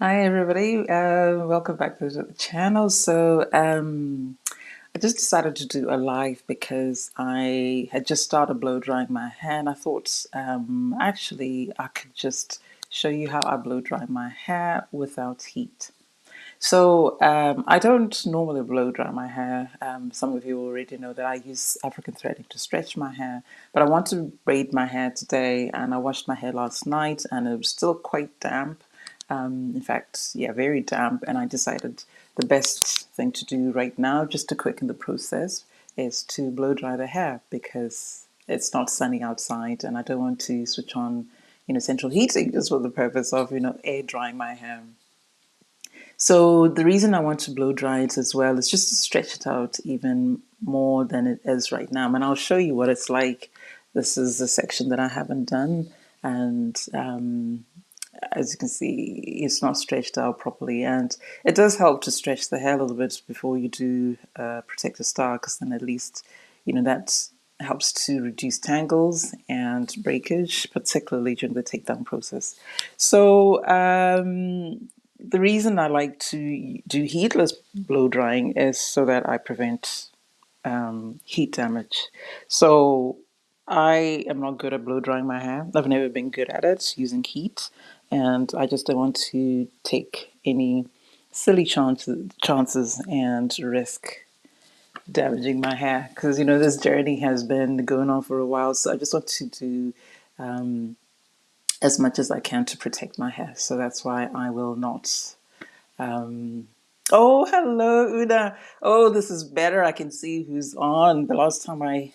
Hi everybody, welcome back to the channel. I just decided to do a live because I had just started blow drying my hair, and I thought actually I could just show you how I blow dry my hair without heat. I don't normally blow dry my hair. Some of you already know that I use African threading to stretch my hair, but I want to braid my hair today, and I washed my hair last night and it was still quite damp. In fact, yeah, very damp, and I decided the best thing to do right now, just to quicken the process, is to blow dry the hair because it's not sunny outside and I don't want to switch on, central heating just for the purpose of, air drying my hair. So the reason I want to blow dry it as well is just to stretch it out even more than it is right now. And I'll show you what it's like. This is a section that I haven't done, and as you can see, it's not stretched out properly. And it does help to stretch the hair a little bit before you do protect the style, because then at least, that helps to reduce tangles and breakage, particularly during the takedown process. The reason I like to do heatless blow drying is so that I prevent heat damage. So I am not good at blow drying my hair. I've never been good at it using heat, and I just don't want to take any silly chances and risk damaging my hair, because this journey has been going on for a while. So I just want to do as much as I can to protect my hair. So that's why I will not. Oh, hello, Una. Oh, this is better. I can see who's on. The last time I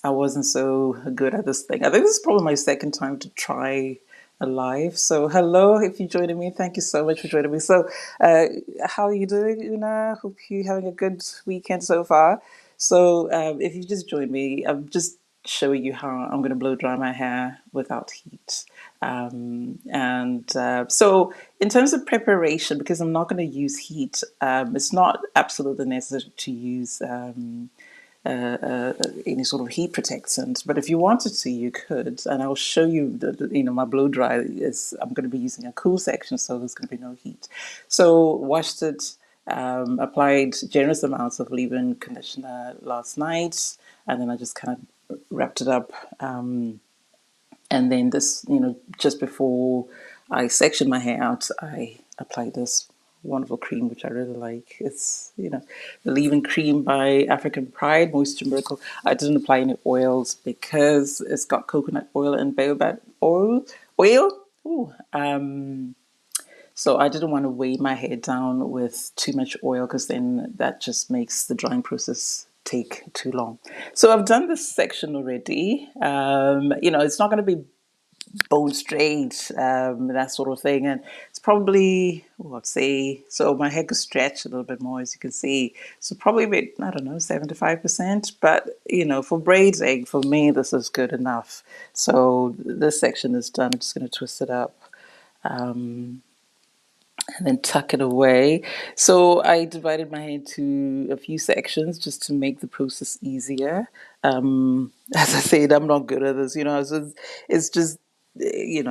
I wasn't so good at this thing. I think this is probably my second time to try a live. So hello, if you're joining me, thank you so much for joining me. Uh, how are you doing, Una? Hope you're having a good weekend so far. If you just joined me, I'm just showing you how I'm going to blow dry my hair without heat. In terms of preparation, because I'm not going to use heat, it's not absolutely necessary to use any sort of heat protectant. But if you wanted to, you could. And I'll show you my blow dry is, I'm going to be using a cool section, so there's going to be no heat. So washed it, applied generous amounts of leave-in conditioner last night, and then I just kind of wrapped it up. And then just before I section my hair out, I apply this wonderful cream, which I really like. It's, the leave-in cream by African Pride, Moisture Miracle. I didn't apply any oils because it's got coconut oil and baobab oil. Ooh, so I didn't want to weigh my hair down with too much oil, because then that just makes the drying process take too long. So I've done this section already. It's not going to be bone straight, that sort of thing. And it's probably, I'd say, so my hair could stretch a little bit more, as you can see. So probably about, I don't know, 75%. But, for braiding, for me, this is good enough. So this section is done. I'm just going to twist it up. And then tuck it away. So I divided my hair into a few sections just to make the process easier. As I said, I'm not good at this, so it's just, I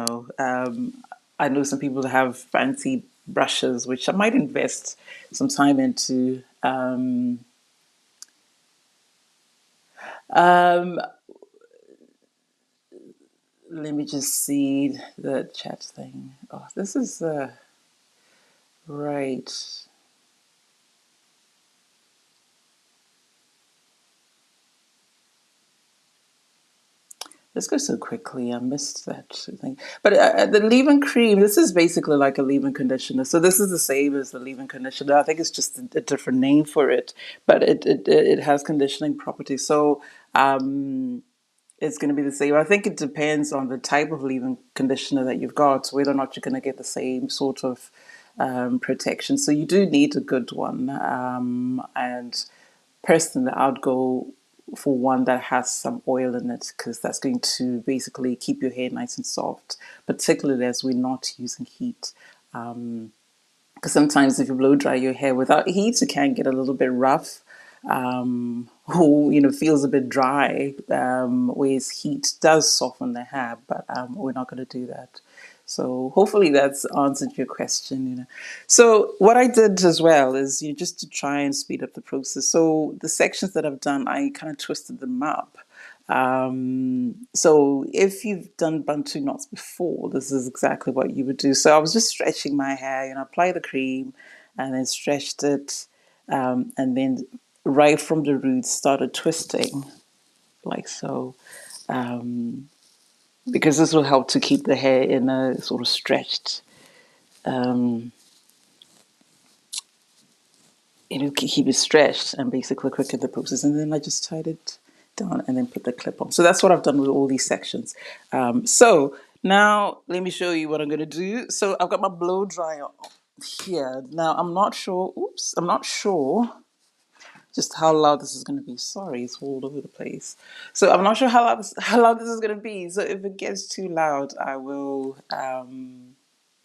know some people have fancy brushes, which I might invest some time into. Let me just see the chat thing. Oh, this is right. This goes so quickly. I missed that thing. But the leave-in cream, this is basically like a leave-in conditioner. So this is the same as the leave-in conditioner. I think it's just a different name for it, but it has conditioning properties. So it's going to be the same. I think it depends on the type of leave-in conditioner that you've got, whether or not you're going to get the same sort of protection. So you do need a good one. And personally, I'd go for one that has some oil in it, because that's going to basically keep your hair nice and soft, particularly as we're not using heat. Because sometimes if you blow dry your hair without heat, it can get a little bit rough, or feels a bit dry. Whereas heat does soften the hair, but we're not going to do that. So hopefully that's answered your question, you know. So what I did as well is, you know, just to try and speed up the process. So the sections that I've done, I kind of twisted them up. So if you've done Bantu knots before, this is exactly what you would do. So I was just stretching my hair, you know, apply the cream and then stretched it, and then right from the roots started twisting like so. Um, because this will help to keep the hair in a sort of stretched, um, you know, keep it stretched and basically quicken the process. And then I just tied it down and then put the clip on. So that's what I've done with all these sections. So now let me show you what I'm going to do. So I've got my blow dryer here. Now I'm not sure, oops, I'm not sure just how loud this is going to be. Sorry, it's all over the place. So I'm not sure how loud this is going to be. So if it gets too loud, I will.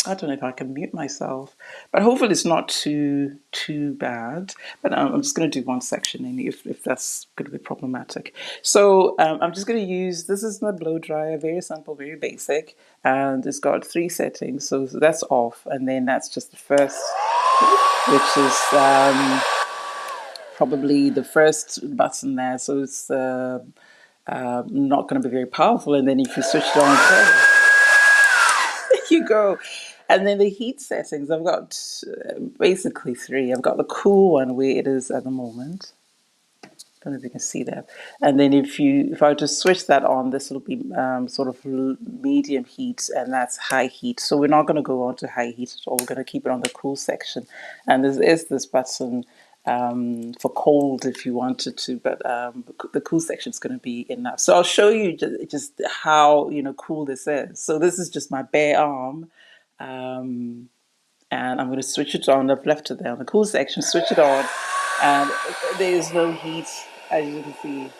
I don't know if I can mute myself, but hopefully it's not too bad. But I'm just going to do one section, and if that's going to be problematic, so I'm just going to use, this is my blow dryer, very simple, very basic, and it's got 3 settings. So that's off, and then that's just the first, which is probably the first button there. So it's not going to be very powerful. And then if you switch it on, there you go. And then the heat settings, I've got basically 3. I've got the cool one where it is at the moment. Don't know if you can see that. And then if I were to switch that on, this will be sort of medium heat, and that's high heat. So we're not going to go on to high heat at all. We're going to keep it on the cool section. And there is this button for cold if you wanted to, but the cool section is going to be enough. So I'll show you just how, you know, cool this is. So this is just my bare arm. And I'm going to switch it on. I've left it there on the cool section, switch it on, and there is no heat, as you can see.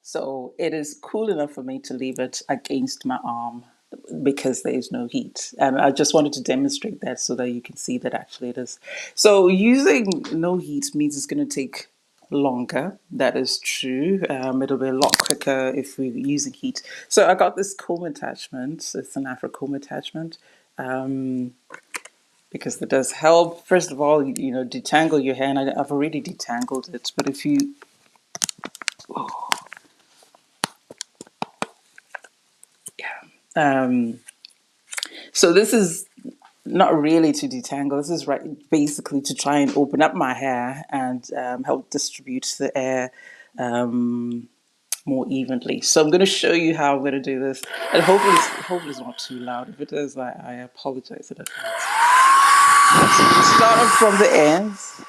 So it is cool enough for me to leave it against my arm because there is no heat. And I just wanted to demonstrate that so that you can see that actually it is. So using no heat means it's going to take longer. That is true. It'll be a lot quicker if we're using heat. So I got this comb attachment. It's an Afro comb attachment. Because that does help. First of all, you know, detangle your hair, and I've already detangled it. But if you, oh, so this is not really to detangle. This is right, basically to try and open up my hair and help distribute the air more evenly. So I'm going to show you how I'm going to do this, and hopefully it's not too loud. If it is, I apologize in advance. So start off from the ends.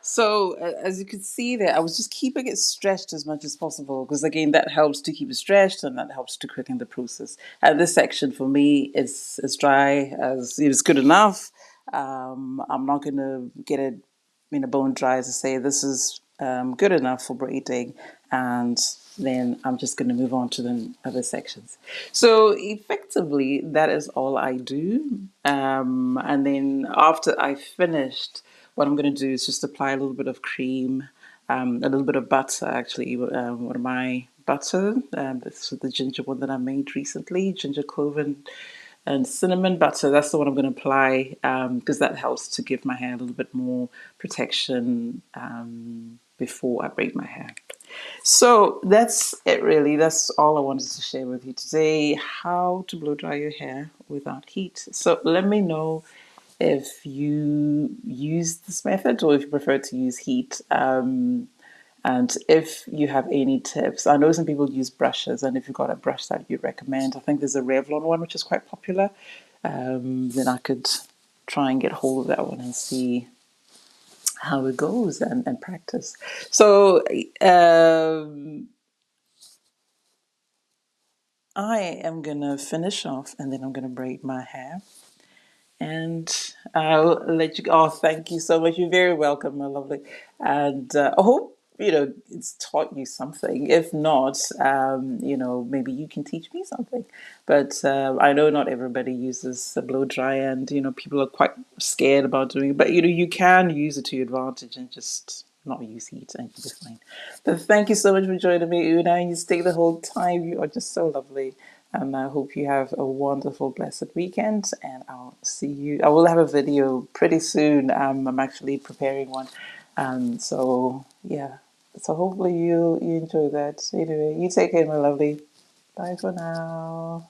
So as you can see there, I was just keeping it stretched as much as possible because again, that helps to keep it stretched and that helps to quicken the process. And this section for me is as dry as it is good enough. I'm not going to get it, you know, bone dry to say this is good enough for braiding, and then I'm just going to move on to the other sections. So effectively, that is all I do. And then after I finished, what I'm going to do is just apply a little bit of cream, a little bit of butter, actually. One of my butter, this is the ginger one that I made recently, ginger clove and cinnamon butter. That's the one I'm going to apply because that helps to give my hair a little bit more protection before I braid my hair. So that's it, really. That's all I wanted to share with you today, how to blow dry your hair without heat. So let me know if you use this method or if you prefer to use heat. And if you have any tips, I know some people use brushes, and if you've got a brush that you recommend, I think there's a Revlon one which is quite popular. Then I could try and get hold of that one and see how it goes and practice. So I am gonna finish off, and then I'm gonna braid my hair. And I'll let you go. Oh, thank you so much. You're very welcome, my lovely. And I hope, it's taught you something. If not, maybe you can teach me something. But I know not everybody uses a blow dry, and, people are quite scared about doing it. But, you can use it to your advantage and just not use heat and you'll be fine. But thank you so much for joining me, Una. You stay the whole time. You are just so lovely. And I hope you have a wonderful, blessed weekend. And I'll see you. I will have a video pretty soon. I'm actually preparing one. So yeah. So hopefully you enjoy that. Anyway, you take care, my lovely. Bye for now.